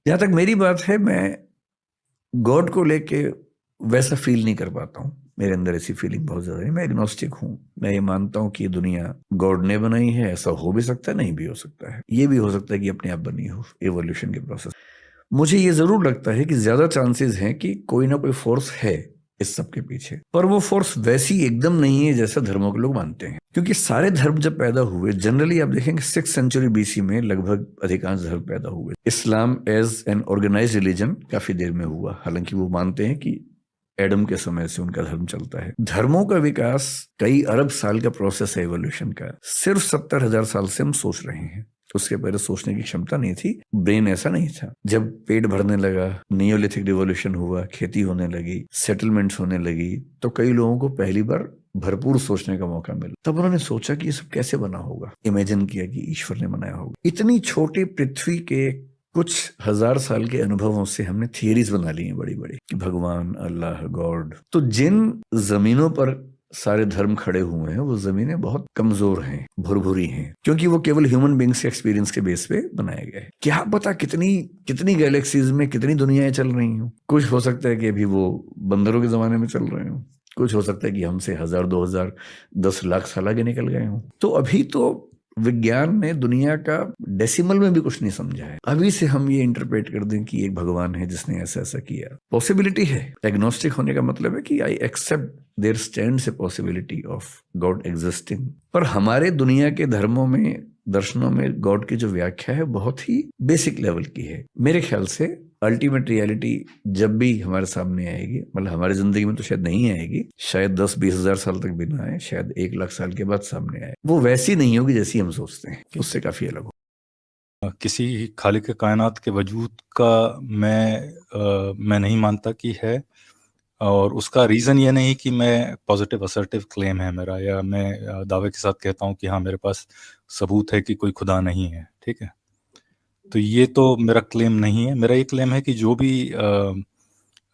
जहाँ तक मेरी बात है, मैं गॉड को लेके वैसा फील नहीं कर पाता हूँ। मेरे अंदर ऐसी फीलिंग बहुत ज्यादा है। मैं एग्नोस्टिक हूँ। मैं ये मानता हूँ कि ये दुनिया गॉड ने बनाई है। ऐसा हो भी सकता है, नहीं भी हो सकता है। ये भी हो सकता है कि अपने आप बनी हो एवोल्यूशन के प्रोसेस। मुझे ये जरूर लगता है कि ज्यादा चांसेस हैं कि कोई ना कोई फोर्स है इस सब के पीछे, पर वो फोर्स वैसी एकदम नहीं है जैसा धर्मों के लोग मानते हैं। क्योंकि सारे धर्म जब पैदा हुए, जनरली आप देखेंगे 6th सेंचुरी BC में लगभग अधिकांश धर्म पैदा हुए। Islam as an organise religion काफी देर में हुआ, हालांकि वो मानते हैं कि एडम के समय से उनका धर्म चलता है। धर्मों का विकास कई अरब साल का प्रोसेस है एवोल्यूशन का। सिर्फ 70,000 साल से हम सोच रहे हैं। उसके पहले सोचने की क्षमता नहीं थी, ब्रेन ऐसा नहीं था। जब पेट भरने लगा, नियोलिथिक रिवॉल्यूशन हुआ, खेती होने लगी, सेटलमेंट्स होने लगी, तो कई लोगों को पहली बार भरपूर सोचने का मौका मिला। तब उन्होंने सोचा कि ये सब कैसे बना होगा। इमेजिन किया कि ईश्वर ने बनाया होगा। इतनी छोटी पृथ्वी के कुछ हजार साल के अनुभवों से हमने थियरीज बना ली हैं बड़ी बड़ी कि भगवान, अल्लाह, गॉड। तो जिन जमीनों पर सारे धर्म खड़े हुए हैं वो जमीनें बहुत कमजोर हैं, भुरभुरी हैं, क्योंकि वो केवल ह्यूमन बींग्स के एक्सपीरियंस के बेस पे बनाए गए। क्या पता कितनी कितनी गैलेक्सीज में कितनी दुनियाएं चल रही हूँ। कुछ हो सकता है कि अभी वो बंदरों के जमाने में चल रहे हो, कुछ हो सकता है कि हमसे 1000, 2000, 10 लाख साल आगे निकल गए हों। तो अभी तो विज्ञान ने दुनिया का डेसिमल में भी कुछ नहीं समझा है। अभी से हम ये इंटरप्रेट कर दें कि एक भगवान है जिसने ऐसा ऐसा किया, पॉसिबिलिटी है। एग्नोस्टिक होने का मतलब है कि I accept there stands a possibility of God existing. पर हमारे दुनिया के धर्मों में, दर्शनों में गॉड की जो व्याख्या है बहुत ही बेसिक लेवल की है। मेरे ख्याल से अल्टीमेट रियलिटी जब भी हमारे सामने आएगी, मतलब हमारी जिंदगी में तो शायद नहीं आएगी, शायद 10-20 हजार साल तक भी ना आए, शायद 1 लाख साल के बाद सामने आए, वो वैसी नहीं होगी जैसी हम सोचते हैं, उससे काफी अलग हो। किसी खालिक कायनात के वजूद का मैं नहीं मानता कि है, और उसका रीज़न ये नहीं कि मैं पॉजिटिव असर्टिव क्लेम है मेरा, या मैं दावे के साथ कहता हूँ कि हाँ मेरे पास सबूत है कि कोई खुदा नहीं है, ठीक है। तो ये तो मेरा क्लेम नहीं है। मेरा ये क्लेम है कि जो भी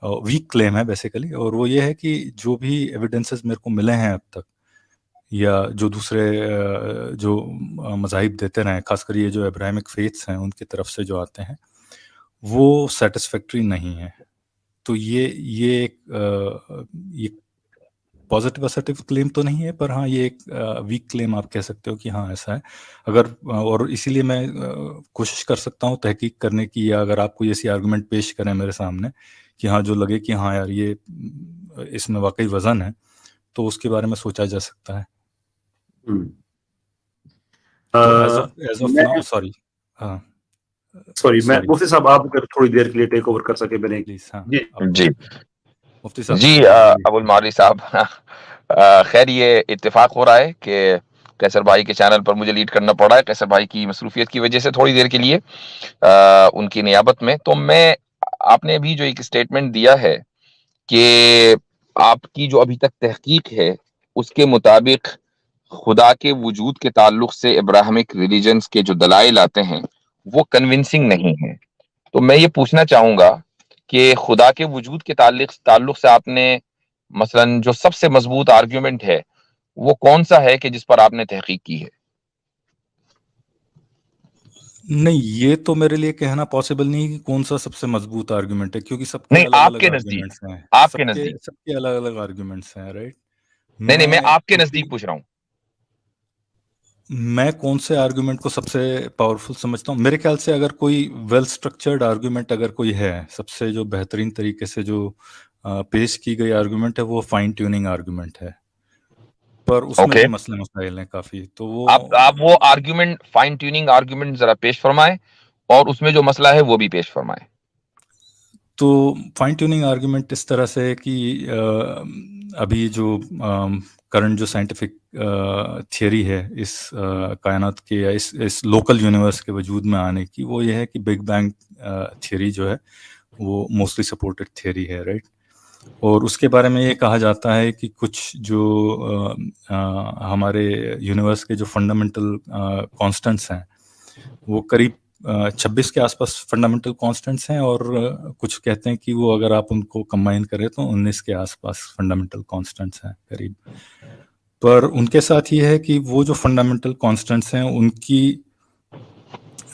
वीक क्लेम है बेसिकली, और वो ये है कि जो भी एविडेंसेस मेरे को मिले हैं अब तक, या जो दूसरे जो मज़ाहिब देते रहे, खासकर ये जो अब्राहमिक फेथ्स हैं उनकी तरफ से जो आते हैं, वो सेटिस्फैक्ट्री नहीं है। तो ये पॉजिटिव असर्टिव क्लेम तो नहीं है, पर हाँ ये एक वीक क्लेम आप कह सकते हो कि हाँ ऐसा है। अगर और इसीलिए मैं कोशिश कर सकता हूँ तहकीक करने की, या अगर आप कोई ऐसी आर्गुमेंट पेश करें मेरे सामने कि हाँ जो लगे कि हाँ यार ये इसमें वाकई वजन है, तो उसके बारे में सोचा जा सकता है। तो एज ऑफ नाउ, सॉरी, हाँ मैं मुफ्ती साहब, आप अगर थोड़ी देर के लिए टेक ओवर कर सके मेरे। प्लीज। हाँ जी मुफ्ती साहब जी अबुल मारी साहब, खैर ये इत्तेफाक हो रहा है कि कैसर भाई के चैनल पर मुझे लीड करना पड़ा है, कैसर भाई की मसरूफियत की वजह से थोड़ी देर के लिए उनकी नियाबत में। तो मैं, आपने अभी जो एक स्टेटमेंट दिया है कि आपकी जो अभी तक तहकीक है उसके मुताबिक खुदा के वजूद के ताल्लुक से इब्राहिमिक रिलीजन्स के जो दलाइल आते हैं वो कन्विंसिंग नहीं है। तो मैं ये पूछना चाहूंगा कि खुदा के वजूद के ताल्लुक से आपने मसलन जो सबसे मजबूत आर्ग्यूमेंट है वो कौन सा है कि जिस पर आपने तहकीक की है? नहीं, ये तो मेरे लिए कहना पॉसिबल नहीं कि कौन सा सबसे मजबूत आर्गुमेंट है, क्योंकि सबके नहीं, अलग अलग आपके नजदीक, आर्गुमेंट्स हैं। आपके नजदीक। सबके अलग अलग आर्गुमेंट्स हैं, राइट। नहीं, मैं आपके क्योंकि नजदीक पूछ रहा हूँ। मैं कौन से आर्गुमेंट को सबसे पावरफुल समझता हूँ, मेरे ख्याल से अगर कोई वेल स्ट्रक्चर्ड आर्गुमेंट अगर कोई है, सबसे जो बेहतरीन तरीके से जो पेश की गई आर्गुमेंट है वो फाइन ट्यूनिंग आर्गुमेंट है, पर उसमें भी मसले मसाइल हैं काफी। तो वो आप वो आर्ग्यूमेंट, फाइन ट्यूनिंग आर्ग्यूमेंट जरा पेश फरमाएं, और उसमें जो मसला है वो भी पेश फरमाएं। तो फाइन ट्यूनिंग आर्गुमेंट इस तरह से है कि अभी जो करंट जो साइंटिफिक थियरी है इस कायनात के या इस लोकल यूनिवर्स के वजूद में आने की, वो ये है कि बिग बैंग थियरी जो है वो मोस्टली सपोर्टेड थियरी है, राइट। और उसके बारे में ये कहा जाता है कि कुछ जो हमारे यूनिवर्स के जो फंडामेंटल कांस्टेंट्स हैं वो करीब 26 के आसपास फंडामेंटल कांस्टेंट्स हैं, और कुछ कहते हैं कि वो अगर आप उनको कंबाइन करें तो 19 के आसपास फंडामेंटल कांस्टेंट्स हैं करीब। पर उनके साथ ये है कि वो जो फंडामेंटल कांस्टेंट्स हैं उनकी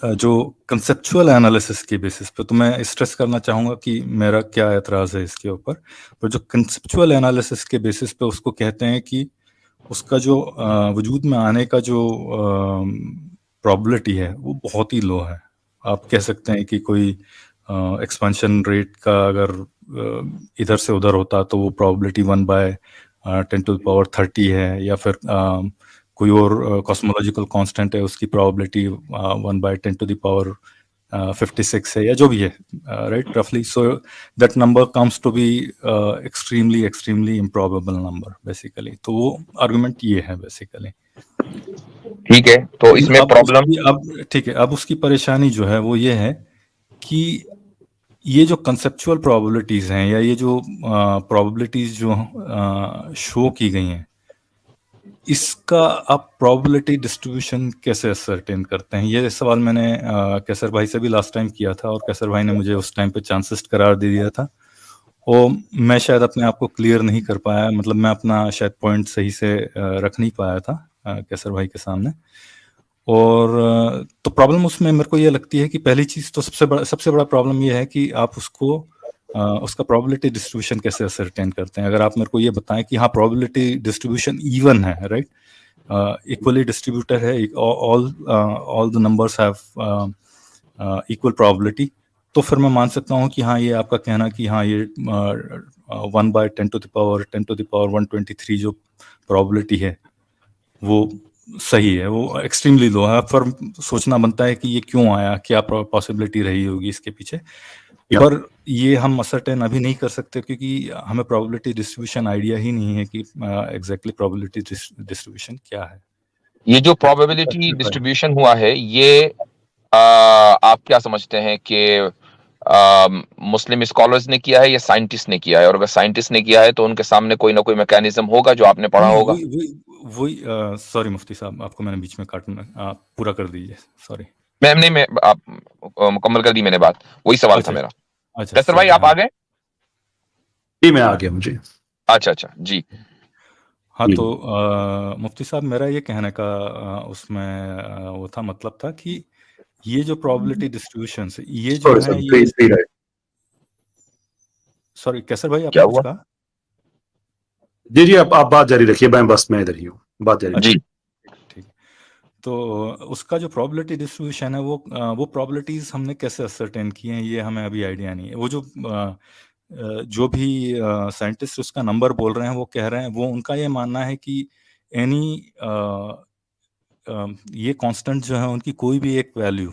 जो कंसेप्चुअल एनालिसिस के बेसिस पे, तो मैं स्ट्रेस करना चाहूँगा कि मेरा क्या एतराज़ है इसके ऊपर, पर जो कंसेप्चुअल एनालिसिस के बेसिस पे उसको कहते हैं कि उसका जो वजूद में आने का जो प्रोबेबिलिटी है वो बहुत ही लो है। आप कह सकते हैं कि कोई एक्सपेंशन रेट का अगर इधर से उधर होता तो वो प्रोबेबिलिटी 1/10⁻30 है, या फिर कोई और कॉस्मोलॉजिकल कांस्टेंट है, उसकी प्रोबेबिलिटी 1/10⁻56 है, या जो भी है, राइट, रफली। So that number comes to be extremely improbable number basically. तो वो आर्गुमेंट ये है बेसिकली। ठीक है, तो इसमें प्रॉब्लम, अब ठीक है, अब उसकी परेशानी जो है वो ये है कि ये जो कंसेप्चुअल प्रोबेबिलिटीज हैं, या ये जो प्रोबेबिलिटीज जो शो की गई हैं, इसका आप प्रोबेबिलिटी डिस्ट्रीब्यूशन कैसे असरटेन करते हैं? ये सवाल मैंने कैसर भाई से भी लास्ट टाइम किया था, और कैसर भाई ने मुझे उस टाइम पे चांसेस करार दे दिया था, और मैं शायद अपने आप को क्लियर नहीं कर पाया, मतलब मैं अपना शायद पॉइंट सही से रख नहीं पाया था कैसर भाई के सामने। और तो प्रॉब्लम उसमें मेरे को ये लगती है कि पहली चीज़ तो सबसे बड़ा प्रॉब्लम ये है कि आप उसको उसका प्रोबेबिलिटी डिस्ट्रीब्यूशन कैसे असरटेन करते हैं। अगर आप मेरे को ये बताएं कि हाँ, प्रोबेबिलिटी डिस्ट्रीब्यूशन इवन है, राइट, इक्वली डिस्ट्रीब्यूटेड है, all the numbers have equal probability, तो फिर मैं मान सकता हूँ कि हाँ, ये आपका कहना कि हाँ, ये 1/10⁻123 जो प्रोबेबिलिटी है वो सही है, वो एक्सट्रीमली लो है। पर सोचना बनता है कि ये क्यों आया, क्या पॉसिबिलिटी रही होगी इसके पीछे, पर ये हम असरटेन अभी नहीं कर सकते, क्योंकि हमें प्रोबेबिलिटी डिस्ट्रीब्यूशन आइडिया ही नहीं है कि एग्जैक्टली प्रोबेबिलिटी डिस्ट्रीब्यूशन क्या है। ये जो प्रोबेबिलिटी डिस्ट्रीब्यूशन हुआ है, ये आप क्या समझते हैं कि मुस्लिम स्कॉलर्स ने किया है या साइंटिस्ट ने किया है? और अगर साइंटिस्ट ने किया है तो उनके सामने कोई ना कोई मैकेनिज्म होगा जो आपने पढ़ा होगा। वही सॉरी मुफ्ती साहब, आपको मैंने बीच में काटना, आप पूरा कर दीजिए, सॉरी। मैं आप मुकम्मल कर दी मैंने बात, वही सवाल था मेरा। अच्छा कैसर भाई, आप आ गए? जी, मैं आ गया मुझे। अच्छा जी। हाँ, तो मुफ्ती साहब, मेरा ये कहने का उसमें वो था, मतलब था कि ये जो प्रोबेबिलिटी डिस्ट्रीब्यूशन से ये जो है ये, सॉरी कैसर भाई, आपने कुछ कहा? जी, आप बात जारी रखिए, मैं इधर ही हूँ, बात जारी जी। ठीक। तो उसका जो प्रोबेबिलिटी डिस्ट्रीब्यूशन है वो प्रोबेबिलिटीज हमने कैसे असरटेन किए हैं, ये हमें अभी आइडिया नहीं है। वो जो भी साइंटिस्ट उसका नंबर बोल रहे हैं, वो कह रहे हैं, वो उनका ये मानना है कि एनी ये कांस्टेंट जो है, उनकी कोई भी एक वैल्यू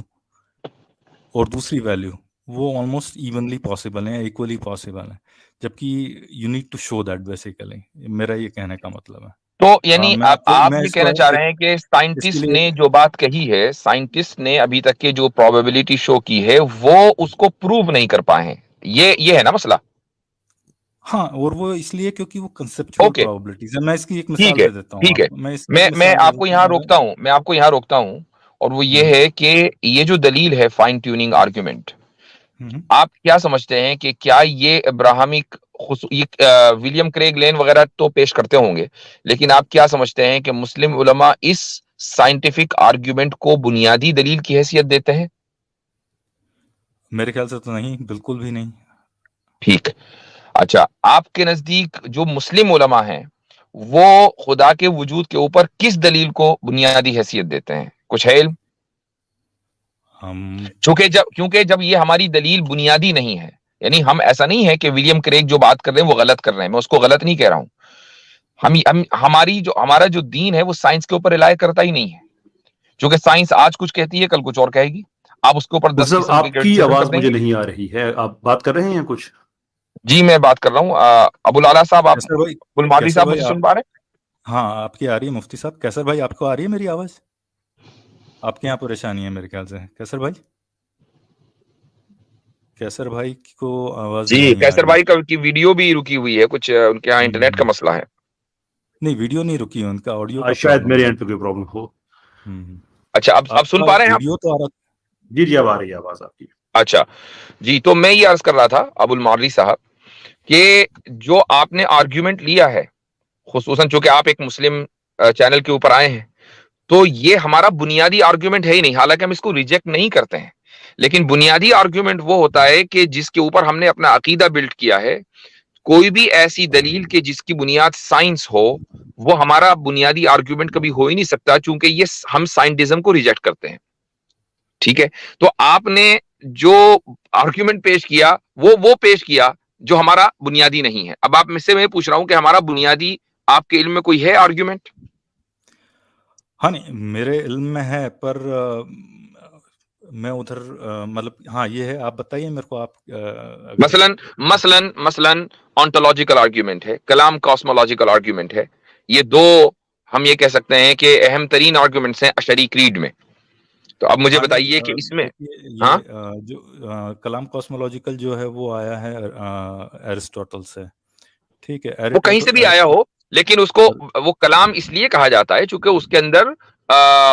और दूसरी वैल्यू वो ऑलमोस्ट इवनली पॉसिबल है, इक्वली पॉसिबल है, जबकि you need to show that basically. मेरा ये कहने का मतलब है। तो यानी आप मैं ये कहना चाह रहे हैं कि साइंटिस्ट ने जो बात कही है, साइंटिस्ट ने अभी तक के जो प्रोबेबिलिटी शो की है वो उसको प्रूव नहीं कर पाए हैं, ये है ना मसला? हाँ, और वो इसलिए क्योंकि वो कंसेप्चुअल प्रोबेबिलिटीज है। मैं इसकी एक मिसाल दे देता हूँ। ठीक है, मैं आपको यहाँ रोकता हूँ, और वो ये है कि ये जो दलील है फाइन ट्यूनिंग आर्ग्यूमेंट, आप क्या समझते हैं कि क्या ये अब्राहमिक, विलियम क्रेग लेन वगैरह तो पेश करते होंगे, लेकिन आप क्या समझते हैं कि मुस्लिम उलमा इस साइंटिफिक आर्ग्यूमेंट को बुनियादी दलील की हैसियत देते हैं? मेरे ख्याल से तो नहीं, बिल्कुल भी नहीं। ठीक। अच्छा, आपके नजदीक जो मुस्लिम उलमा हैं वो खुदा के वजूद के ऊपर किस दलील को बुनियादी हैसियत देते हैं? कुछ है इल्म? क्योंकि जब ये हमारी दलील बुनियादी नहीं है, यानी हम ऐसा नहीं है कि विलियम क्रेग जो बात कर रहे हैं वो गलत कर रहे हैं, मैं उसको गलत नहीं कह रहा हूं। हमारा जो दीन है वो साइंस के ऊपर रिलाय करता ही नहीं है, क्योंकि साइंस आज कुछ कहती है, कल कुछ और कहेगी। आप उसके ऊपर 10 किस्म के आपकी आवाज मुझे नहीं आ रही है, आप बात कर रहे हैं कुछ? जी, मैं बात कर रहा हूँ। अबुल आला साहब, आप अबुल मादरी साहब मुझे सुन पा रहे हैं? हाँ, आपकी आ रही है मुफ्ती साहब। कैसर भाई, आपको आ रही है मेरी आवाज? आपके यहाँ परेशानी है मेरे ख्याल से। कैसर भाई को आवाज जी, कैसर भाई की वीडियो भी रुकी हुई है, कुछ उनके यहाँ इंटरनेट का मसला है। नहीं, वीडियो नहीं रुकी है, उनका ऑडियो का शायद मेरे एंड पे कोई प्रॉब्लम हो। अच्छा, अब सुन पा रहे हैं आप? वीडियो तो आ रहा। जी, अब आ रही है आवाज आपकी। अच्छा जी, तो मैं ये अर्ज कर रहा था अबुल मादरी साहब कि जो आपने आर्ग्यूमेंट लिया है, खुसूसन चूंकि आप एक मुस्लिम चैनल के ऊपर आए हैं, तो ये हमारा बुनियादी आर्ग्यूमेंट है ही नहीं, हालांकि हम इसको रिजेक्ट नहीं करते हैं, लेकिन बुनियादी आर्ग्यूमेंट वो होता है कि जिसके ऊपर हमने अपना अकीदा बिल्ड किया है। कोई भी ऐसी दलील के जिसकी बुनियाद साइंस हो, वो हमारा बुनियादी आर्ग्यूमेंट कभी हो ही नहीं सकता, क्योंकि ये हम साइंटिज्म को रिजेक्ट करते हैं। ठीक है, तो आपने जो आर्ग्यूमेंट पेश किया वो पेश किया जो हमारा बुनियादी नहीं है। अब आप मुझसे मैं पूछ रहा हूं कि हमारा बुनियादी आपके इल्म में कोई है आर्ग्यूमेंट? हाँ, नहीं, मेरे इल्म में है, पर मैं उधर मतलब हाँ, ये है, आप बताइए मेरे को, आप मसलन ऑन्टोलॉजिकल आर्ग्यूमेंट है, कलाम कॉस्मोलॉजिकल आर्ग्यूमेंट है। ये दो हम ये कह सकते हैं कि अहम तरीन आर्ग्यूमेंट्स हैं अशरी क्रीड में। तो अब मुझे बताइए कि इसमें ये जो कलाम कॉस्मोलॉजिकल जो है वो आया है एरिस्टोटल से, ठीक है, वो कहीं से भी आया हो, लेकिन उसको वो कलाम इसलिए कहा जाता है क्योंकि उसके अंदर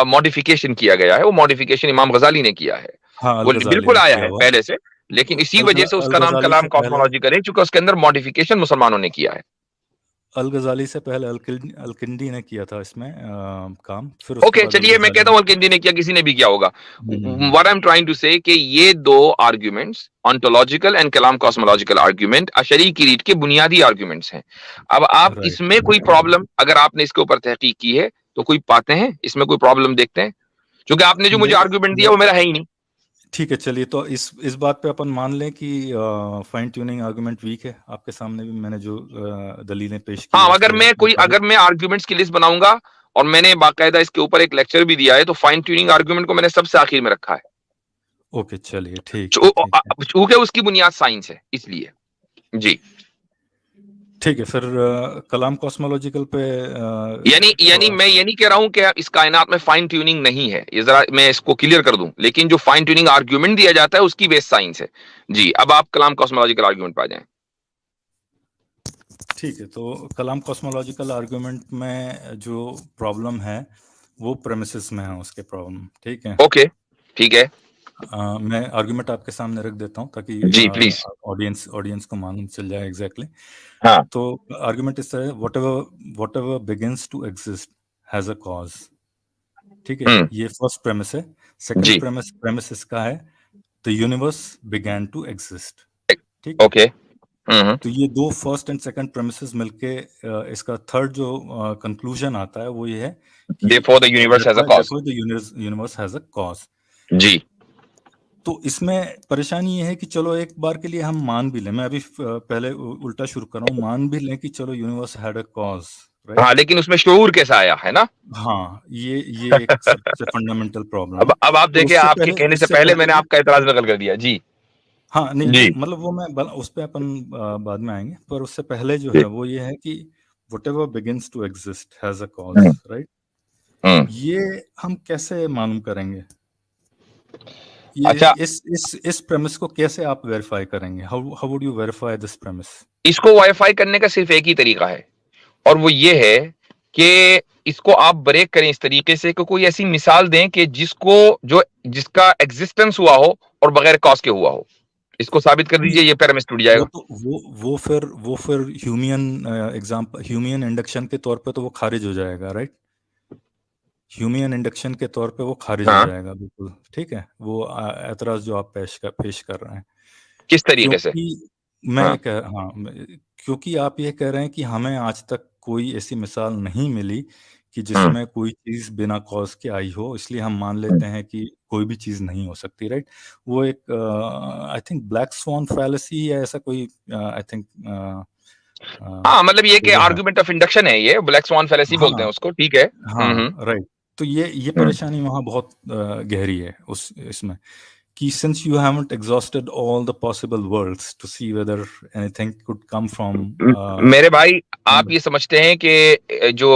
मॉडिफिकेशन किया गया है। वो मॉडिफिकेशन इमाम गजाली ने किया है। हाँ, वो बिल्कुल आया है पहले से, लेकिन इसी वजह से उसका नाम कलाम कॉस्मोलॉजिकल है क्योंकि उसके अंदर मॉडिफिकेशन मुसलमानों ने किया है। अल-गजाली से पहले अल-किंदी ने किया था इसमें काम, फिर ओके, चलिए मैं कहता हूँ अल-किंदी ने किया, किसी ने भी किया होगा। What I am trying to say कि ये दो आर्ग्यूमेंट्स, ऑन्टोलॉजिकल एंड कलाम कॉस्मोलॉजिकल आर्ग्यूमेंट, अशरी की रीत के बुनियादी आर्ग्यूमेंट्स हैं। अब आप इसमें कोई प्रॉब्लम, अगर आपने इसके ऊपर तहकीक की है तो कोई पाते हैं इसमें कोई प्रॉब्लम देखते हैं? क्योंकि आपने जो मुझे आर्ग्यूमेंट दिया वो मेरा है ही नहीं। ठीक है, चलिए, तो इस बात पे अपन मान लें कि फाइन ट्यूनिंग आर्गुमेंट वीक है। आपके सामने भी मैंने जो दलीलें पेश की, हाँ, अगर मैं आर्ग्यूमेंट्स की लिस्ट बनाऊंगा और मैंने बाकायदा इसके ऊपर एक लेक्चर भी दिया है, तो फाइन ट्यूनिंग आर्ग्यूमेंट को मैंने सबसे आखिर में रखा है। ओके, चलिए, ठीक क्योंकि उसकी बुनियाद साइंस है, इसलिए। जी, ठीक है, फिर कलाम कॉस्मोलॉजिकल पे यानी मैं ये नहीं कह रहा हूं कि इस कायनात में फाइन ट्यूनिंग नहीं है, ये जरा मैं इसको क्लियर कर दूं, लेकिन जो फाइन ट्यूनिंग आर्ग्यूमेंट दिया जाता है उसकी बेस साइंस है। जी, अब आप कलाम कॉस्मोलॉजिकल आर्ग्यूमेंट पे आ जाएं। ठीक है, तो कलाम कॉस्मोलॉजिकल आर्ग्यूमेंट में जो प्रॉब्लम है वो प्रेमिसेस में है, उसके प्रॉब्लम, ठीक है। ओके, ठीक है। मैं आर्गुमेंट आपके सामने रख देता हूं ताकि जी, प्लीज। ऑडियंस को मालूम चल जाए एग्जैक्टली। हाँ, तो आर्गुमेंट इस तरह, whatever begins to exist has a cause, ठीक है, ये फर्स्ट प्रेमिस है। सेकंड प्रेमिस इसका है, the universe began to exist, ठीक है। ओके। तो ये दो फर्स्ट एंड सेकंड प्रेमिसेस मिलके इसका थर्ड जो कंक्लूजन आता है वो ये है कि Therefore the universe has a cause. the universe has a cause। जी, तो इसमें परेशानी ये है कि चलो एक बार के लिए हम मान भी लें, मैं अभी पहले उल्टा शुरू कर रहा हूँ, मान भी लें कि चलो universe had a cause, right. हाँ, लेकिन उसमें शऊर कैसा आया है ना? हाँ, ये एक सबसे फंडामेंटल प्रॉब्लम। अब आप देखिए, आपके कहने से पहले मैंने आपका एतराज नकल कर दिया। जी, हाँ, नहीं, मतलब वो मैं उस पे अपन बाद में आएंगे, पर उससे पहले जो है वो ये है कि whatever begins to exist has a cause, right. ये हम कैसे मालूम करेंगे? ये अच्छा, इस प्रेमिस को कैसे आप वेरीफाई करेंगे? How would you verify this premise? इसको वाईफाई करने का सिर्फ एक ही तरीका है, और वो ये है कि इसको आप ब्रेक करें इस तरीके से कि कोई ऐसी मिसाल दें कि जिसका एग्जिस्टेंस हुआ हो और बगैर कॉज के हुआ हो। इसको साबित कर दीजिए, ये प्रेमिस टूट जाएगा। वो फिर ह्यूमियन इंडक्शन के तौर पे तो वो खारिज हो जाएगा, राइट। ह्यूमियन इंडक्शन के तौर पे वो खारिज हो जाएगा, बिल्कुल ठीक है। वो एतराज जो आप पेश कर रहे हैं, किस तरीके से? क्योंकि आप ये कह रहे हैं कि हमें आज तक कोई ऐसी मिसाल नहीं मिली कि जिसमें कोई चीज बिना कॉज के आई हो, इसलिए हम मान लेते हैं कि कोई भी चीज नहीं हो सकती, राइट। वो एक I think black swan fallacy या ऐसा कोई आई थिंक हाँ, मतलब ये कि आर्गुमेंट ऑफ इंडक्शन है, ये ब्लैक स्वान फैलेसी बोलते हैं उसको, ठीक है। हाँ, राइट। तो ये परेशानी वहां बहुत गहरी है इसमें कि since you haven't exhausted all the possible worlds to see whether anything could come from मेरे भाई, आप ये समझते हैं कि जो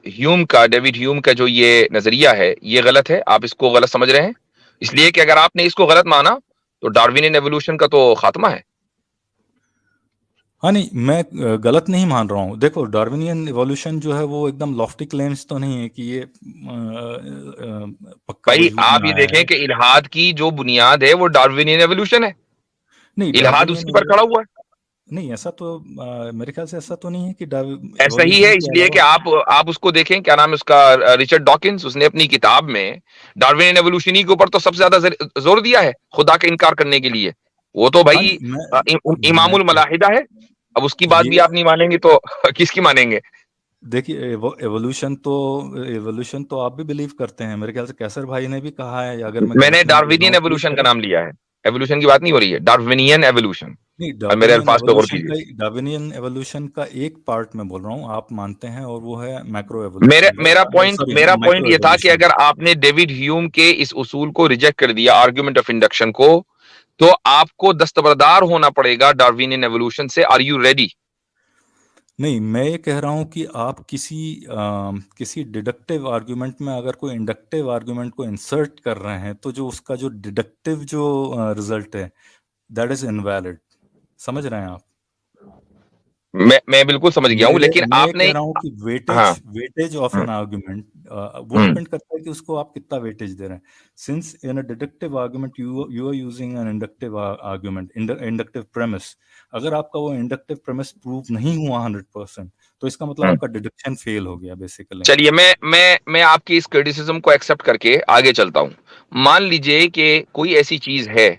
डेविड ह्यूम का जो ये नजरिया है ये गलत है, आप इसको गलत समझ रहे हैं, इसलिए कि अगर आपने इसको गलत माना तो डार्विनियन एवोल्यूशन का तो खात्मा है। हाँ, नहीं, मैं गलत नहीं मान रहा हूँ। देखो, डार्विनियन इवोल्यूशन जो है वो एकदम लॉफ्टी क्लेम्स तो नहीं है कि ये पक्का भाई आप ये देखें कि इल्हाद की जो बुनियाद है वो डार्विनियन एवोल्यूशन है। नहीं, इल्हाद उसी पर खड़ा हुआ है। नहीं ऐसा तो मेरे ख्याल से ऐसा तो नहीं है कि ऐसा ही है, इसलिए कि आप उसको देखें, क्या नाम है उसका, रिचर्ड डॉकिंस, उसने अपनी किताब में डार्विनियन एवोल्यूशन के ऊपर तो सबसे ज्यादा जोर दिया है खुदा का इनकार करने के लिए। वो तो हाँ भाई नहीं, इमामुल मलाहिदा है। अब उसकी बात भी ये आप नहीं मानेंगे तो किसकी मानेंगे? देखिए एवोल्यूशन तो आप भी बिलीव करते हैं, मेरे ख्याल से कैसर भाई ने भी कहा है, अगर मैं मैंने गलत नहीं बोल रहा डार्विनियन हूँ तो एवोल्यूशन का नाम लिया है, एवोल्यूशन की बात नहीं हो रही है, डार्विनियन एवोल्यूशन। नहीं, और मेरे अल्फाज पे गौर कीजिए। डार्विनियन एवोल्यूशन का एक पार्ट मैं बोल रहा हूँ, आप मानते हैं, और वो है मैक्रो मेरा एवोल्यूशन, मेरा पॉइंट सॉरी मेरा पॉइंट माइक्रो ये था कि एवोल्यूशन। अगर आपने डेविड ह्यूम के इस उसूल को रिजेक्ट कर दिया, आर्गुमेंट ऑफ इंडक्शन को, तो आपको दस्तबरदार होना पड़ेगा डार्विनियन एवोल्यूशन से। Are you ready? नहीं, मैं ये कह रहा हूँ कि आप किसी डिडक्टिव आर्गुमेंट में अगर कोई इंडक्टिव आर्गुमेंट को इंसर्ट कर रहे हैं, तो जो उसका जो डिडक्टिव जो रिजल्ट है, दैट इज इनवैलिड। समझ रहे हैं आप? मैं बिल्कुल समझ गया हूं, लेकिन मैं आपने कह रहा हूँ कि हाँ वेटेज ऑफ एन आर्गुमेंट वो हम्म, डिपेंड करता है कि उसको आप कितना वेटेज दे रहे हैं। Since in a deductive argument you are using an inductive argument, inductive premise, अगर आपका वो इंडक्टिव प्रेमिस प्रूव नहीं हुआ 100%, तो इसका मतलब हम्म। आपका डिडक्शन फेल हो गया बेसिकली। चलिए, मैं आपकी इस क्रिटिसिज्म को एक्सेप्ट करके आगे चलता हूं। मान लीजिए कि कोई ऐसी चीज है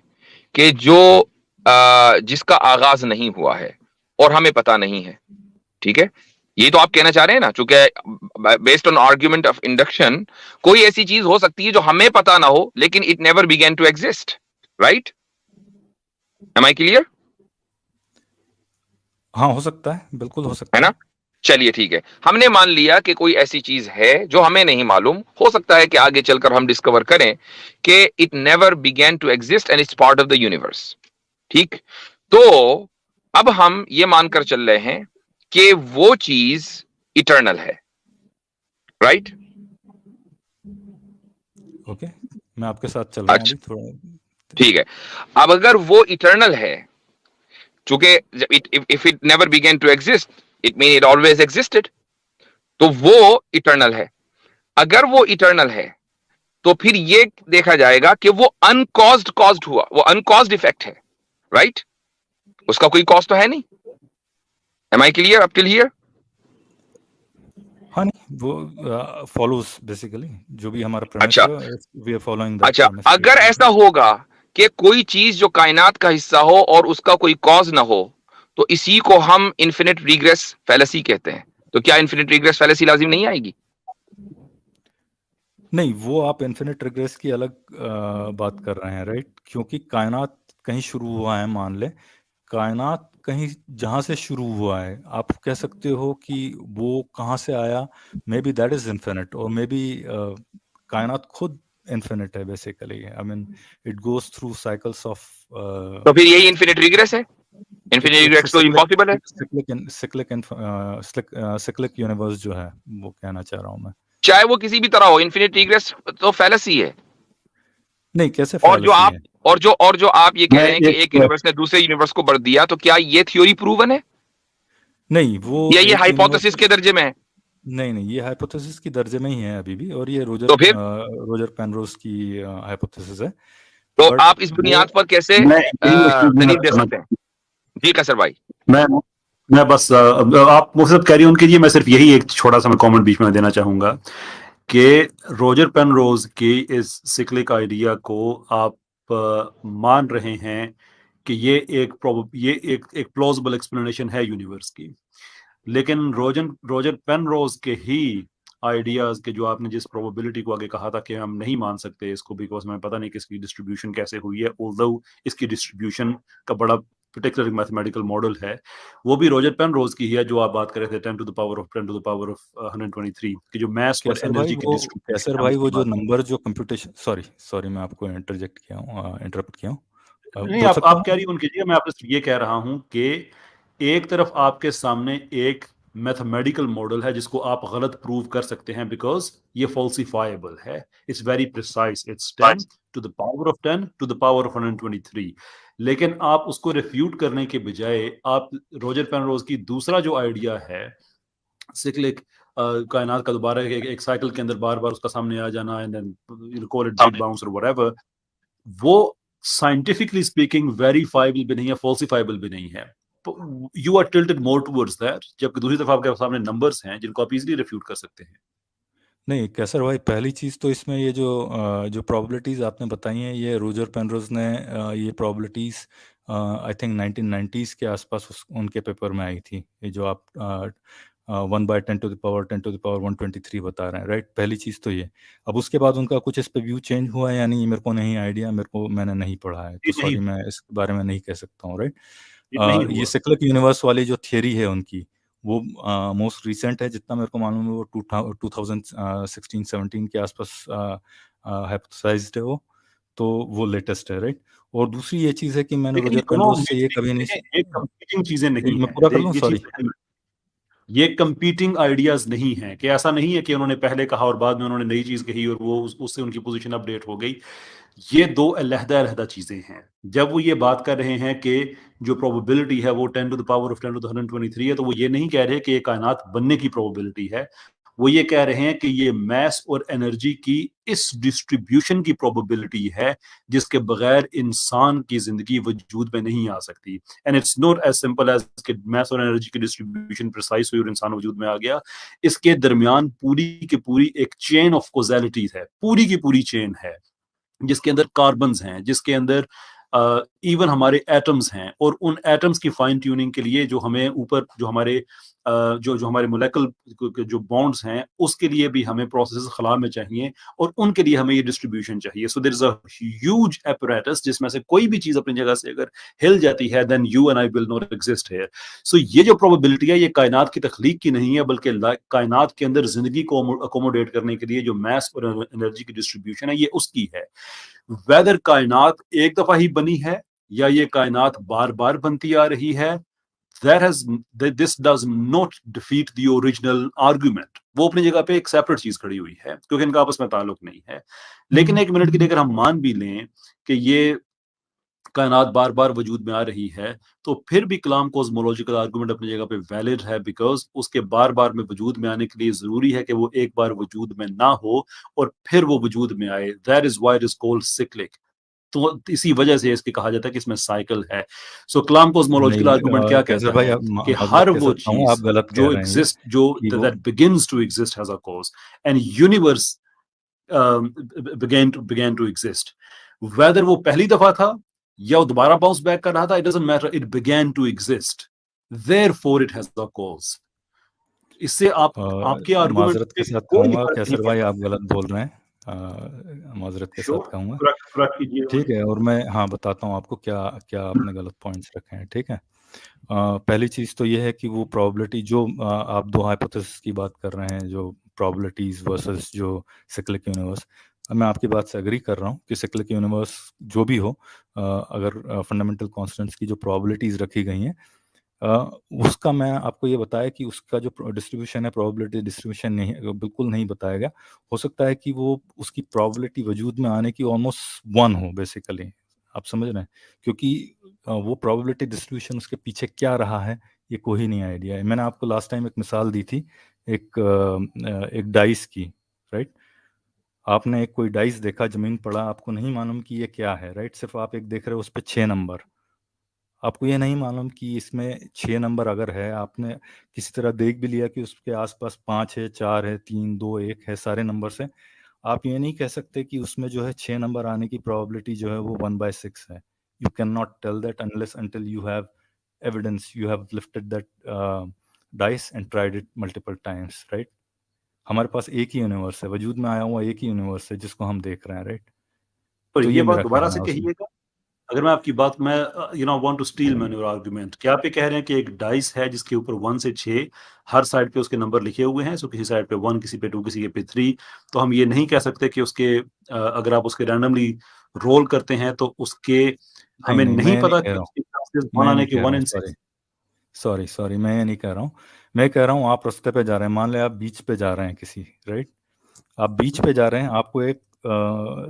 कि जो जिसका आगाज नहीं हुआ है और हमें पता नहीं है, ठीक है? ये तो आप कहना चाह रहे हैं ना, चूंकि based on argument of induction कोई ऐसी चीज हो सकती है जो हमें पता ना हो, लेकिन it never began to exist, right? Am I clear? हाँ, हो सकता है, बिल्कुल हो है सकता ना? है। चलिए ठीक है, हमने मान लिया कि कोई ऐसी चीज है जो हमें नहीं मालूम, हो सकता है कि आगे चलकर हम डिस्कवर करें कि it never began to exist and it's part of the universe. ठीक, तो अब हम ये मानकर चल रहे हैं कि वो चीज इटर्नल है, राइट? ओके, मैं आपके साथ चल रहा हूँ अच्छा, अभी थोड़ा। ठीक है। अब अगर वो इटर्नल है, चूंकि if it never began to exist, it mean it always existed, तो वो इटर्नल है। अगर वो इटर्नल है, तो फिर ये देखा जाएगा कि वो अनकॉज्ड कॉज्ड हुआ, वो अनकॉज्ड इफेक्ट है, राइट? उसका कोई कॉज तो है नहीं। Am I clear up till here? हाँ नहीं, वो फॉलोज बेसिकली जो भी हमारा प्रेमिस अच्छा, है, वी आर फॉलोइंग दैट अच्छा, प्रेमिस। अगर ऐसा होगा कि कोई चीज जो कायनात का हिस्सा हो और उसका कोई कॉज ना हो, तो इसी को हम इन्फिनिट रिग्रेस फैलेसी कहते हैं। तो क्या इन्फिनिट रिग्रेस फैलेसी लाजिम नहीं आएगी? नहीं, वो आप इन्फिनिट रिग्रेस की अलग बात कर रहे हैं, राइट? क्योंकि कायनात कहीं शुरू हुआ है, मान ले कायनात कहीं जहां से शुरू हुआ है, आप कह सकते हो कि वो कहाँ से आया, may be that is infinite, और मे बी कायनात खुद इन्फिनिट है basically. I mean it goes through cycles of तो फिर यही इन्फिनिट रिग्रेस है। इन्फिनिट इट्स रिग्रेस तो इम्पॉसिबल है। सिक्लिक यूनिवर्स जो है, वो कहना चाह रहा हूँ मैं। चाहे वो किसी भी तरह हो, इन्फिनिट रिग्रेस तो फैलेसी है। नहीं, कैसे और जो फैलेसी आप है? और जो आप ये कह मैं रहे हैं कि एक एक यूनिवर्स ने दूसरे यूनिवर्स को बढ़ दिया, तो क्या ये थ्योरी प्रूवन है नहीं, वो या ये एक यूनिवर्स, हाइपोथेसिस के दर्जे में है? नहीं, ये हाइपोथेसिस की दर्जे में ही है अभी भी, और ये तो फिर रोजर पेनरोज की हाइपोथेसिस है, तो बट आप इस वो बुनियाद पर कैसे मैं यही एक्सक्लूजन दलील दे करना सकते हैं? जी कैसर भाई। मैं मैं बस आप मुझसे कैरी ऑन कीजिए। मैं सिर्फ यही एक छोटा सा मैं कमेंट बीच में देना चाहूंगा कि रोजर पेनरोज के इस सिक्लिक आइडिया को आप मान रहे हैं कि ये एक प्लॉजिबल एक्सप्लेनेशन है यूनिवर्स की, लेकिन रोजर पेनरोज के ही आइडियाज के जो आपने जिस प्रोबेबिलिटी को आगे कहा था कि हम नहीं मान सकते इसको बिकॉज हमें पता नहीं कि इसकी डिस्ट्रीब्यूशन कैसे हुई है, ऑल्दो इसकी डिस्ट्रीब्यूशन का बड़ा पर्टिकुलर मैथमेटिकल मॉडल है, वो भी रोजर पेनरोज की ही है जो आप बात कर रहे थे 10 टू द पावर ऑफ 123 की जो मास और एनर्जी की कैसर डिस्ट्रीब्यूशन भाई वो जो नंबर जो कंप्यूटेशन, सॉरी मैं आपको इंटरजेक्ट किया हूँ, इंटरप्ट किया हूँ, नहीं, बोल सकता आप हूँ? कैरी ऑन कीजिए। मैं आपसे ये कह रहा हूं कि एक तरफ आपके सामने एक मैथमेटिकल मॉडल है जिसको आप गलत प्रूव कर सकते हैं बिकॉज ये फॉल्सिफाइबल है, it's very precise, it's 10 to the power of 10 to the power of 123, लेकिन आप उसको रिफ्यूट करने के बजाय आप रोजर पेनरोज की दूसरा जो आइडिया है सिक्लिक कायनात का दोबारा एक साइकिल के अंदर बार बार उसका सामने आ जाना and then you call it big bounce और व्हाटएवर, वो साइंटिफिकली स्पीकिंग वेरीफाइबल भी नहीं है, फॉल्सिफाइबल भी नहीं है। You are tilted more towards that, जबकि दूसरी तरफ आपके सामने नंबर्स हैं जिनको आप इजीली रिफ्यूट कर सकते हैं। नहीं कैसर भाई, पहली चीज़ तो इसमें ये जो प्रोबेबिलिटीज़ आपने बताई हैं, ये रोजर पेनरोज ने ये प्रोबेबिलिटीज़ आई थिंक 1990s के आसपास उनके पेपर में आई थी। ये जो आप 1/10⁻10⁻1 123 बता रहे हैं, राइट। पहली चीज़ तो ये। अब उसके बाद उनका कुछ इस पे व्यू चेंज हुआ है या नहीं, मेरे को नहीं आइडिया, मैंने नहीं पढ़ा है, तो ये नहीं सॉरी मैं इस बारे में नहीं कह सकता हूँ, राइट। ये नहीं ये हुआ। सिक्लिक यूनिवर्स वाली जो थियरी है उनकी, वो मोस्ट रिसेंट है, जितना मेरे को मालूम है वो 2016-17 के आसपास हाइपोथेसाइज्ड है वो, तो वो लेटेस्ट है, राइट। और दूसरी ये चीज़ है कि मैंने लेकिन ये रोजर दोनों पेनरोज से ये कभी नहीं ये कंपीटिंग चीजें नहीं मैं हैं। पूरा कर लूँ, ये सॉरी। चीज, ये कंपीटिंग आइडियाज नहीं है, कि ऐसा नहीं है कि उन्होंने पहले कहा और बाद में उन्होंने नई चीज कही और वो उससे उनकी पोजीशन अपडेट हो गई। ये दो अलग-अलग चीजें हैं। जब वो ये बात कर रहे हैं कि जो प्रोबेबिलिटी है वो 10 to the power of 10 to the 123 है, तो वो ये नहीं कह रहे कि ये कायनात बनने की प्रोबेबिलिटी है। वो ये कह रहे हैं कि ये मास और एनर्जी की इस डिस्ट्रीब्यूशन की प्रोबेबिलिटी है जिसके बगैर इंसान की जिंदगी वजूद में नहीं आ सकती। And it's not as simple as कि मास और एनर्जी की डिस्ट्रीब्यूशन प्रिसाइज हुई और इंसान वजूद में आ गया। इसके दरमियान पूरी की पूरी एक चेन ऑफ कॉजेलिटीज है, पूरी की पूरी चेन है, जिसके अंदर कार्बन्स हैं, जिसके अंदर इवन हमारे एटम्स हैं, और उन एटम्स की फाइन ट्यूनिंग के लिए जो हमें ऊपर जो हमारे जो हमारे मोलेकुलर जो बॉन्ड्स हैं, उसके लिए भी हमें प्रोसेस खला में चाहिए, और उनके लिए हमें ये डिस्ट्रीब्यूशन चाहिए। So there is a huge apparatus जिसमें से कोई भी चीज अपनी जगह से अगर हिल जाती है, then you and I will not exist here. So ये जो प्रोबेबिलिटी है, ये कायनात की तख्लीक की नहीं है, बल्कि कायनात के अंदर जिंदगी को अकोमोडेट करने के लिए जो मास और एनर्जी की डिस्ट्रीब्यूशन है, ये उसकी है। वेदर कायनात एक दफा ही बनी है या ये कायनात बार बार बनती आ रही है, this does not defeat the original argument। वो अपनी जगह पे एक सेपरेट चीज खड़ी हुई है, क्योंकि इनका आपस में ताल्लुक नहीं है। लेकिन एक मिनट के लिए अगर हम मान भी लें कि ये कायनात बार बार वजूद में आ रही है, तो फिर भी कलाम कॉस्मोलॉजिकल आर्गुमेंट अपनी जगह पे वैलिड है, बिकॉज उसके बार बार में वजूद में आने के लिए जरूरी है कि वो एक बार वजूद में ना हो और फिर वो वजूद में आए। That is why it is called cyclic. तो इसी वजह से इसके कहा जाता है कि इसमें साइकिल है। सो कलाम कॉस्मोलॉजिकल आर्गुमेंट क्या कैसर कहता भाई, है आप कि माजरत हर के वो साथ कहूँगा, आप चीज गलत कह जो रहे हैं ये, एग्जिस्ट, जो कि वो that begins to exist has a cause, and universe began to exist, whether वो पहली दफा था या वो दोबारा बाउंस बैक कर रहा था, it doesn't matter, it began to exist, therefore it has a cause। इससे आपके आर्गुमेंट माजरत पे के साथ कोई कहूँगा फर्क नहीं कैसर भाई, पड़ता। आप गलत बोल रहे हैं, माजरत के साथ श्योर, कहूँगा। पूरा कीजिए। ठीक है, और मैं हाँ बताता हूँ आपको क्या क्या आपने गलत पॉइंट्स रखे हैं, ठीक है। पहली चीज़ तो ये है कि वो प्रोबेबिलिटी जो आप दो हाइपोथेसिस की बात कर रहे हैं, जो प्रोबेबिलिटीज वर्सेस जो सिक्लिक यूनिवर्स, मैं आपकी बात से एग्री कर रहा हूँ कि सिक्लिक यूनिवर्स जो भी हो, अगर फंडामेंटल कॉन्स्टेंट्स की जो प्रोबेबिलिटीज रखी गई हैं, उसका मैं आपको ये बताया कि उसका जो डिस्ट्रीब्यूशन है, प्रोबेबिलिटी डिस्ट्रीब्यूशन नहीं, बिल्कुल नहीं बताया गया। हो सकता है कि वो उसकी प्रोबेबिलिटी वजूद में आने की ऑलमोस्ट 1 हो बेसिकली, आप समझ रहे हैं, क्योंकि वो प्रोबेबिलिटी डिस्ट्रीब्यूशन उसके पीछे क्या रहा है, ये कोई नहीं आइडिया है। मैंने आपको लास्ट टाइम एक मिसाल दी थी, एक डाइस की, राइट। आपने एक कोई डाइस देखा, जमीन पड़ा, आपको नहीं मालूम कि ये क्या है, राइट। सिर्फ आप एक देख रहे हो उस पर 6 नंबर, आपको ये नहीं मालूम कि इसमें 6 नंबर अगर है, आपने किसी तरह देख भी लिया कि उसके आसपास 5 है, 4 है, 3, 2, 1 है, सारे नंबर्स हैं, आप ये नहीं कह सकते कि उसमें जो है 6 नंबर आने की प्रोबेबिलिटी जो है वो 1/6 है। You can not tell that unless until you have evidence, you have lifted that dice and tried it multiple times, right. हमारे पास एक ही यूनिवर्स है, वजूद में आया हुआ एक ही यूनिवर्स है जिसको हम देख रहे हैं, राइट। और तो ये ये बात मेरा दोबारा कहना से है उसमें। कहिएगा, अगर मैं आपकी बात में want to steel man your argument. क्या आप ये कह रहे हैं कि एक डाइस है जिसके ऊपर 1 से 6 हर साइड पे उसके नंबर लिखे हुए हैं, सो किसी साइड पे 1, किसी पे 2, किसी पे 3, तो हम ये नहीं कह सकते कि उसके अगर आप उसके रैंडमली रोल करते हैं तो उसके नहीं हमें नहीं, नहीं मैं नहीं पता कह कि रहा हूँ, उसके चांसेस 1 मैं आने नहीं के कह रहा 1 हूँ, इन सॉरी 6। सॉरी सॉरी, मैं ये नहीं कह रहा हूँ। मैं कह रहा हूँ आप रास्ते पे जा रहे हैं, मान ले आप बीच पे जा रहे हैं किसी, राइट। आप बीच पे जा रहे हैं, आपको एक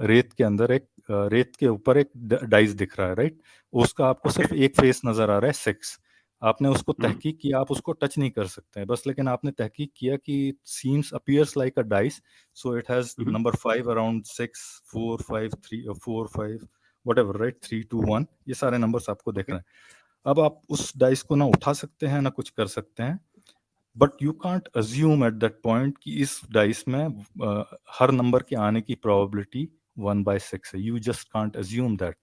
रेत के अंदर एक रेत के ऊपर एक डाइस दिख रहा है, राइट। उसका आपको सिर्फ एक फेस नजर आ रहा है, 6। आपने उसको तहकीक किया, आप उसको टच नहीं कर सकते हैं बस, लेकिन आपने तहकीक किया कि seems appears like a dice, so it has number 5 around 6 4 5 3 4 5 whatever, right, 3 2 1, ये सारे नंबर्स आपको दिख रहे हैं। अब आप उस डाइस को ना उठा सकते हैं ना कुछ कर सकते हैं, but you can't assume at that point कि इस डाइस में हर नंबर के आने की प्रोबेबिलिटी 1/6 है। You just can't assume that,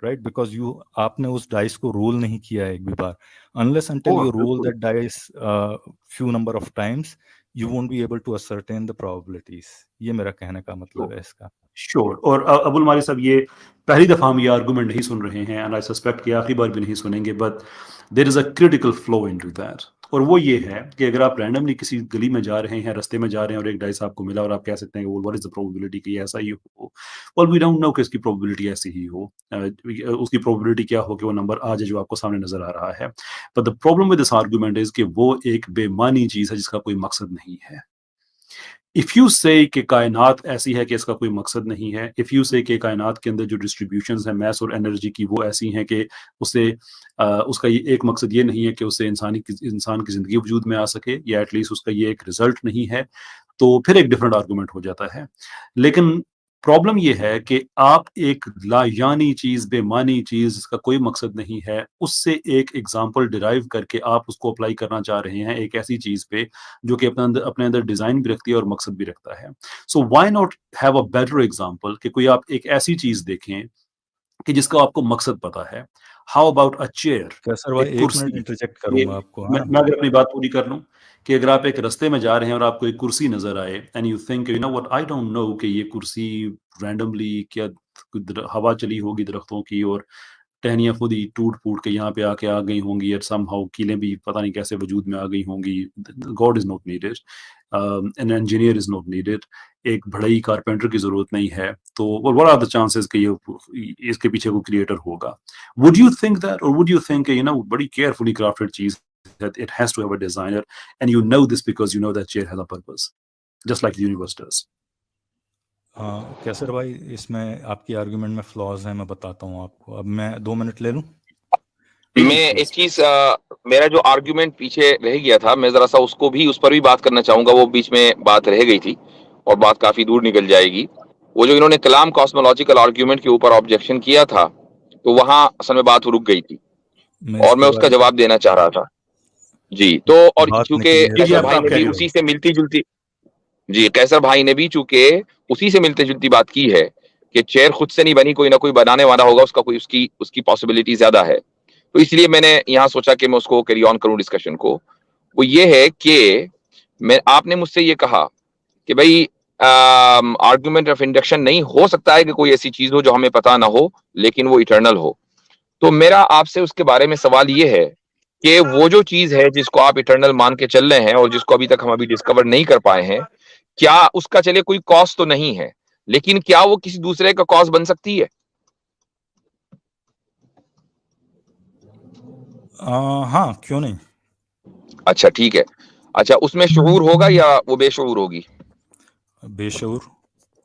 right, because आपने उस डाइस को रोल नहीं किया है एक भी बार। Unless until you roll that dice few number of times, you won't be able to ascertain the probabilities. ये मेरा कहने का मतलब है इसका। श्योर। और अबुल मारी साहब, ये पहली दफा हम ये आर्गुमेंट नहीं सुन रहे हैं, एंड आई सस्पेक्ट कि आखिरी बार भी नहीं सुनेंगे, but there is a critical flaw into that. और वो ये है कि अगर आप रैंडमली किसी गली में जा रहे हैं, रास्ते में जा रहे हैं, और एक डाइस आपको मिला और आप कह सकते हैं कि व्हाट इज द प्रोबेबिलिटी कि ऐसा ही हो, वेल वी डोंट नो कि इसकी प्रोबेबिलिटी ऐसी ही हो। उसकी प्रोबेबिलिटी क्या हो कि वो नंबर आ जाए जो आपको सामने नजर आ रहा है। But the problem with this argument is कि वो एक बेमानी चीज है जिसका कोई मकसद नहीं है। इफ यू से कि कायनात ऐसी है कि इसका कोई मकसद नहीं है, इफ यू से कि कायनात के अंदर जो डिस्ट्रीब्यूशंस हैं मैस और एनर्जी की वो ऐसी हैं कि उससे उसका ये एक मकसद ये नहीं है कि उससे इंसान की ज़िंदगी वजूद में आ सके, या एटलीस्ट उसका ये एक रिजल्ट नहीं है, तो फिर एक डिफरेंट आर्गूमेंट हो जाता है। लेकिन प्रॉब्लम ये है कि आप एक लायानी चीज़, बेमानी चीज़, जिसका कोई मकसद नहीं है, उससे एक एग्जाम्पल डिराइव करके आप उसको अप्लाई करना चाह रहे हैं एक ऐसी चीज़ पे जो कि अपने अंदर डिज़ाइन भी रखती है और मकसद भी रखता है। So why not have a better example कि कोई आप एक ऐसी चीज़ देखें कि जिसका आपको मकसद पता है। हाउ अबाउट अ चेयर, कैसर भाई एक 1 कुर्सी। मिनट इंटरजेक्ट ये करूंगा आपको, मैं हाँ। मैं अगर अपनी बात पूरी कर लूँ, कि अगर आप एक रास्ते में जा रहे हैं और आपको एक कुर्सी नज़र आए, and you think you know what, I don't know कि ये कुर्सी रैंडमली क्या हवा चली होगी दरख्तों की, और टहनियाँ खुद ही टूट-फूट के यहाँ पे आके आ गई होंगी, और समहाउ कीलें भी पता नहीं कैसे वजूद में आ गई होंगी। God is not needed, an engineer is not needed, एक बढ़ई कारपेंटर की ज़रूरत नहीं है। तो व्हाट आर द चांसेस कि ये इसके पीछे कोई क्रिएटर होगा? वुड यू थिंक दैट, और would you think you know बड़ी केयरफुली क्राफ्टेड चीज़ that it has to have a designer, and you know this because you know that chair has a purpose, just like the universe does. कैसर भाई, इसमें आपकी argument में flaws हैं, मैं बताता हूँ आपको। अब मैं 2 मिनट ले लूँ? मैं एक चीज मेरा जो आर्ग्यूमेंट पीछे रह गया था, मैं जरा सा उसको भी, उस पर भी बात करना चाहूंगा। वो बीच में बात रह गई थी और बात काफी दूर निकल जाएगी। वो जो इन्होंने कलाम कॉस्मोलॉजिकल आर्ग्यूमेंट के ऊपर ऑब्जेक्शन किया था, तो वहां असल में बात रुक गई थी और मैं उसका जवाब देना चाह रहा था। जी, तो और चूंकि कैसर भाई ने भी उसी से मिलती जुलती जी कैसर भाई ने भी चूंकि उसी से मिलती जुलती बात की है कि चेयर खुद से नहीं बनी, कोई ना कोई बनाने वाला होगा, उसका कोई उसकी पॉसिबिलिटी ज्यादा है। तो इसलिए मैंने यहाँ सोचा कि मैं उसको कैरी ऑन करूं डिस्कशन को। वो ये है कि आपने मुझसे ये कहा कि भाई आर्गुमेंट ऑफ इंडक्शन नहीं हो सकता है कि कोई ऐसी चीज हो जो हमें पता ना हो लेकिन वो इटर्नल हो। तो मेरा आपसे उसके बारे में सवाल ये है कि वो जो चीज है जिसको आप इटर्नल मान के चल रहे हैं और जिसको अभी तक हम अभी डिस्कवर नहीं कर पाए हैं, क्या उसका चले कोई कॉज तो नहीं है, लेकिन क्या वो किसी दूसरे का कॉज बन सकती है? हाँ, क्यों नहीं। अच्छा ठीक है। अच्छा, उसमें शऊर होगा या वो बेशऊर होगी? बेशऊर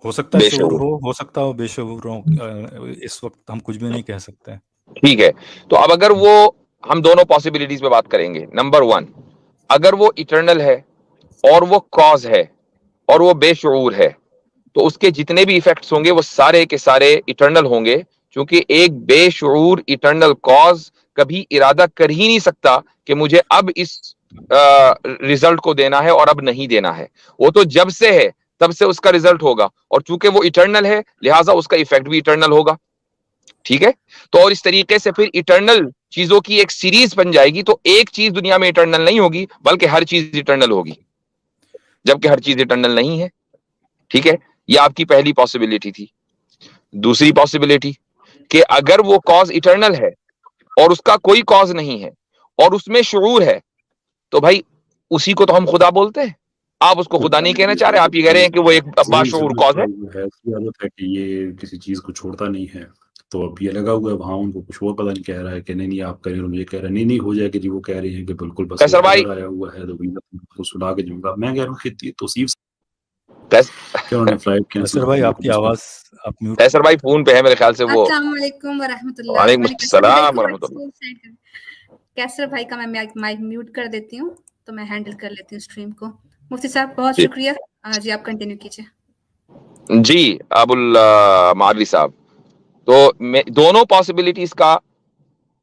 हो सकता है, शऊर हो सकता हो, बेशऊर हो। इस वक्त हम कुछ भी नहीं कह सकते। ठीक है, तो अब अगर वो, हम दोनों पॉसिबिलिटीज पे बात करेंगे। नंबर 1, अगर वो इटर्नल है और वो कॉज है और वो बेशऊर है, तो उसके जितने भी इफेक्ट्स होंगे वो सारे के सारे इटर्नल होंगे, क्योंकि एक बेशऊर इटर्नल कॉज कभी इरादा कर ही नहीं सकता कि मुझे अब इस रिजल्ट को देना है और अब नहीं देना है। वो तो जब से है तब से उसका रिजल्ट होगा, और चूंकि वो इटर्नल है लिहाजा उसका इफेक्ट भी इटर्नल होगा। ठीक है, तो और इस तरीके से फिर इटर्नल चीजों की एक सीरीज बन जाएगी। तो एक चीज दुनिया में इटर्नल नहीं होगी बल्कि हर चीज इटर्नल होगी, जबकि हर चीज इटर्नल नहीं है। ठीक है, ये आपकी पहली पॉसिबिलिटी थी। दूसरी पॉसिबिलिटी कि अगर वो कॉज इटर्नल है और उसका कोई कॉज नहीं है और उसमें शऊर है, तो भाई उसी को तो हम खुदा बोलते हैं। आप उसको खुदा नहीं कहना चाह रहे, आप ये कह रहे हैं कि वो एक बाशऊर कॉज है। आदत है कि ये किसी चीज को छोड़ता नहीं है, तो अब ये लगा हुआ है वहां, उनको कुछ और पता नहीं कह रहा है कि नहीं आप कह रहे हो, ये कह रहे नहीं हो जाएगा जी, वो कह रहे हैं कि बिल्कुल बस कैसर भाई आया हुआ है तो सुना के जाऊंगा। मैं कह रहा हूँ कि तौसीफ कैसर भाई आपकी आवाज आप म्यूट। कैसर भाई फोन पे है मेरे ख्याल से वो। अस्सलाम वालेकुम वरहमतुल्लाह। वालेकुम अस्सलाम वरहमतुल्लाह। कैसर भाई का मैं माइक म्यूट कर देती हूँ, तो मैं हैंडल कर लेती हूँ स्ट्रीम को। मुफ्ती साहब बहुत शुक्रिया जी, आप कंटिन्यू कीजिए। जी अबुल मादवी साहब, तो दोनों पॉसिबिलिटीज का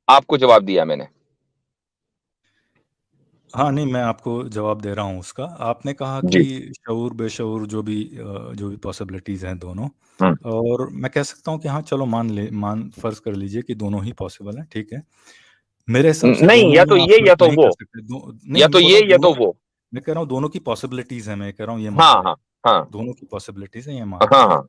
आपको जवाब दिया मैंने। हाँ, नहीं, मैं आपको जवाब दे रहा हूँ उसका। आपने कहा जी। कि शऊर, बेशऊर जो भी पॉसिबिलिटीज़ हैं दोनों, हम्म। और मैं कह सकता हूँ कि हाँ, चलो फ़र्ज़ कर लीजिए कि दोनों ही पॉसिबल हैं, ठीक है। मेरे हिसाब से नहीं, दोनों या में तो आप ये या फ़र्क तो नहीं वो, कर सकते। नहीं, या मैं तो बोल ये रहा हूँ या तो दोनों, वो। मैं कह रहा हूँ दोनों की पॉसिबिलिटीज़ हैं, मैं कह रहा हूँ ये मान हाँ, लें। हाँ, हाँ, दोनों की पॉसिबिलिटीज़ हैं, ये मान लें। हाँ, हाँ,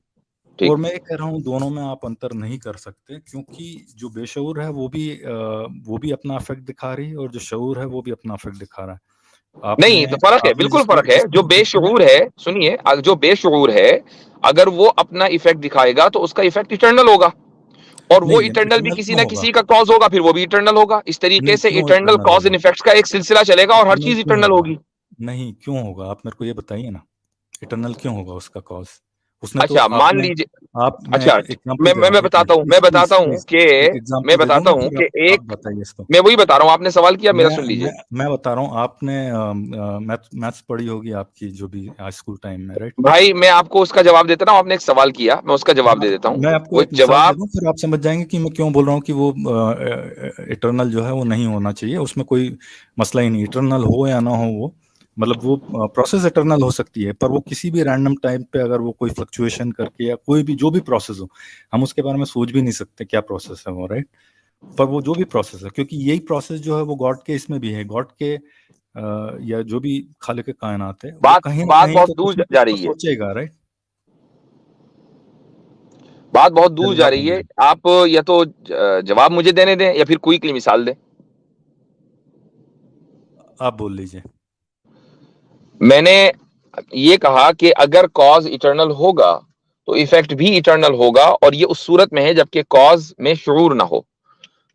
ठीक। और मैं ये कह रहा हूँ दोनों में आप अंतर नहीं कर सकते, क्योंकि जो बेशऊर है वो भी अपना इफ़ेक्ट दिखा रही है, और जो शऊर है वो भी अपना इफ़ेक्ट दिखा रहा है। नहीं, तो फर्क है, आपने बिल्कुल फर्क है। जो बेशऊर है, सुनिए, जो बेशऊर है, अगर वो अपना इफेक्ट दिखाएगा तो उसका इफेक्ट इटर्नल होगा, और वो नहीं, इटर्नल भी इटर्नल किसी क्यों ना होगा? किसी का कॉज होगा, फिर वो भी इटर्नल होगा। इस तरीके नहीं, से क्यों इटर्नल इटर्नल कॉज होगा? एंड इफेक्ट्स का एक सिलसिला चलेगा और हर इटर्नल चीज क्यों इटर्नल होगा? होगी। नहीं, क्यों होगा? आप मेरे को ये बताइए ना, इटर्नल क्यों होगा उसका कॉज? उसने तो अच्छा, मान आपने लीजिए, आप मैं अच्छा, एक एग्ज़ाम्पल दे रहा मैं हूँ, 1 मिनट, बताता हूँ, मैं प्लीज़, प्लीज़, बताता हूँ प्लीज़, कि एक मैं एग्ज़ाम्पल दे बताता दूँगा, हूँ फिर कि आप एक, बताइए इसको। मैं वही बता रहा हूँ, आपने सवाल किया, मेरा मैं सुन लीजिए। मैं बता रहा हूँ, आपने मैथ्स पढ़ी होगी आपकी, जो भी स्कूल टाइम में, राइट? भाई, मैं आपको उसका जवाब देता हूँ, आपने एक सवाल किया, मैं उसका जवाब दे देता मैं हूँ। आपको वो एक मिसाल दे जवाब, दूँ, फिर आप समझ जाएँगे कि मैं क्यों बोल रहा हूँ कि वो इटर्नल जो है वो नहीं होना चाहिए, उसमें कोई मसला ही नहीं, इटर्नल हो या ना हो वो, मतलब वो प्रोसेस इटर्नल हो सकती है, पर वो किसी भी रैंडम टाइम पे अगर वो कोई फ्लक्चुएशन करके या कोई भी जो भी प्रोसेस हो, हम उसके बारे में सोच भी नहीं सकते क्या प्रोसेस है वो, राइट? पर वो जो भी प्रोसेस है, क्योंकि यही प्रोसेस जो है वो गॉड के इसमें भी है, गॉड के या जो भी खालिक कायनात है, वो बात कहीं ना बात कहीं बहुत तो कुछ दूर ना जा कुछ तो रही है, सोचेगा, राइट? बात बहुत दूर जा जवाब रही है। दीजिए। आप या तो जवाब मुझे देने दें, या फिर क्विकली मिसाल दें। आप बोल लीजिए। मैंने ये कहा कि अगर कॉज इटर्नल होगा तो इफेक्ट भी इटर्नल होगा, और ये उस सूरत में है जबकि कॉज में शुऊर ना हो।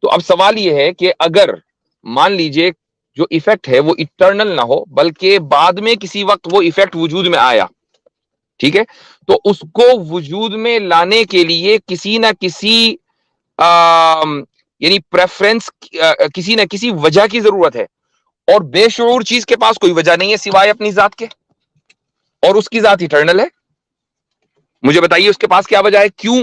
तो अब सवाल ये है कि अगर मान लीजिए जो इफेक्ट है वो इटर्नल ना हो, बल्कि बाद में किसी वक्त वो इफेक्ट वजूद में आया, ठीक है, तो उसको वजूद में लाने के लिए किसी ना किसी यानी प्रेफरेंस, किसी ना किसी वजह की जरूरत है, और बेशऊर चीज के पास कोई वजह नहीं है सिवाय अपनी जात के, और उसकी जात इटर्नल है। मुझे बताइए उसके पास क्या वजह है, क्यों